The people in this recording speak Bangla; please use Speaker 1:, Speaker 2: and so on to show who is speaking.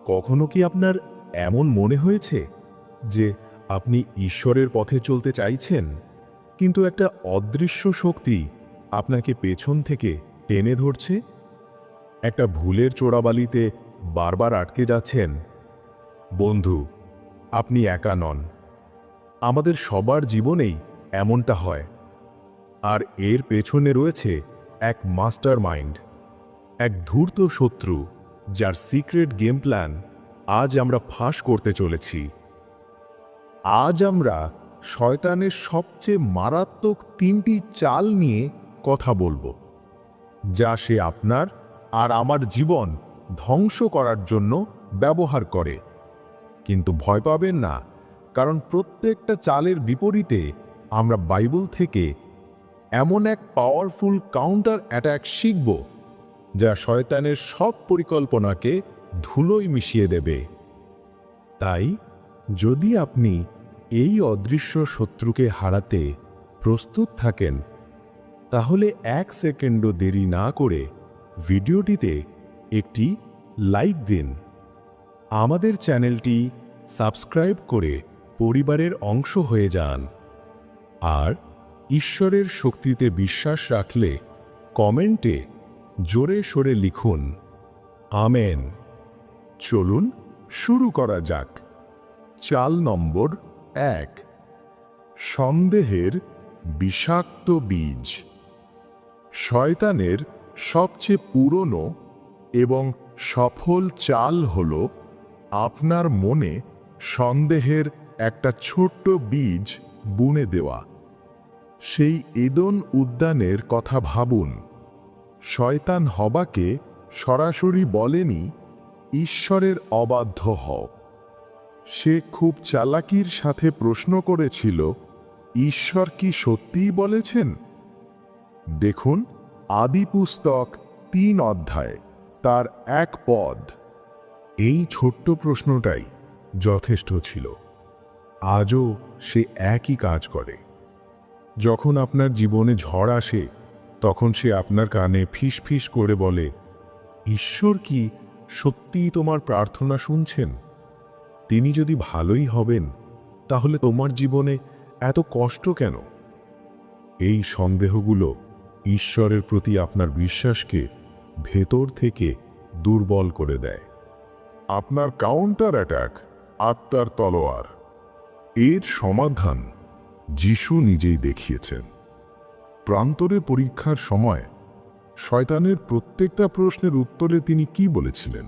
Speaker 1: কখনো কি আপনার এমন মনে হয়েছে যে আপনি ঈশ্বরের পথে চলতে চাইছেন, কিন্তু একটা অদৃশ্য শক্তি আপনাকে পেছন থেকে টেনে ধরছে? একটা ভুলের চোরাবালিতে বারবার আটকে যাচ্ছেন? বন্ধু, আপনি একা নন। আমাদের সবার জীবনেই এমনটা হয়। আর এর পেছনে রয়েছে এক মাস্টার মাইন্ড, এক ধূর্ত শত্রু, যার সিক্রেট গেম প্ল্যান আজ আমরা ফাঁস করতে চলেছি।
Speaker 2: আজ আমরা শয়তানের সবচেয়ে মারাত্মক 3টি চাল নিয়ে কথা বলবো, যা সে আপনার আর আমার জীবন ধ্বংস করার জন্য ব্যবহার করে। কিন্তু ভয় পাবেন না, কারণ প্রত্যেকটা চালের বিপরীতে আমরা বাইবেল থেকে এমন এক পাওয়ারফুল কাউন্টার অ্যাটাক শিখব, যা শয়তানের সব পরিকল্পনাকে ধুলোয় মিশিয়ে দেবে।
Speaker 1: তাই যদি আপনি এই অদৃশ্য শত্রুকে হারাতে প্রস্তুত থাকেন, তাহলে 1 সেকেন্ডও দেরি না করে ভিডিওটিতে একটি লাইক দিন। আমাদের চ্যানেলটি সাবস্ক্রাইব করে পরিবারের অংশ হয়ে যান। আর ঈশ্বরের শক্তিতে বিশ্বাস রাখলে কমেন্টে জোরে সোরে লিখুন, আমেন।
Speaker 2: চলুন শুরু করা যাক। চাল নম্বর 1, সন্দেহের বিষাক্ত বীজ। শয়তানের সবচেয়ে পুরনো এবং সফল চাল হল আপনার মনে সন্দেহের একটা ছোট্ট বীজ বুনে দেওয়া। সেই এদন উদ্যানের কথা ভাবুন। শয়তান হবাকে সরাসরি বলেনি, ঈশ্বরের অবাধ্য হও। সে খুব চালাকির সাথে প্রশ্ন করেছিল, ঈশ্বর কি সত্যিই বলেছেন? দেখুন আদি পুস্তক 3 অধ্যায় তার 1 পদ।
Speaker 1: এই ছোট্ট প্রশ্নটাই যথেষ্ট ছিল। আজও সে একই কাজ করে। যখন আপনার জীবনে ঝড় আসে, তখন সে আপনার কানে ফিস ফিস করে বলে, ঈশ্বর কি সত্যিই তোমার প্রার্থনা শুনছেন? তিনি যদি ভালোই হবেন, তাহলে তোমার জীবনে এত কষ্ট কেন? এই সন্দেহগুলো ঈশ্বরের প্রতি আপনার বিশ্বাসকে ভেতর থেকে দুর্বল করে দেয়।
Speaker 2: আপনার কাউন্টার অ্যাটাক আত্মার তলোয়ার। এর সমাধান যিশু নিজেই দেখিয়েছেন। প্রান্তরে পরীক্ষার সময় শয়তানের প্রত্যেকটা প্রশ্নের উত্তরে তিনি কি বলেছিলেন?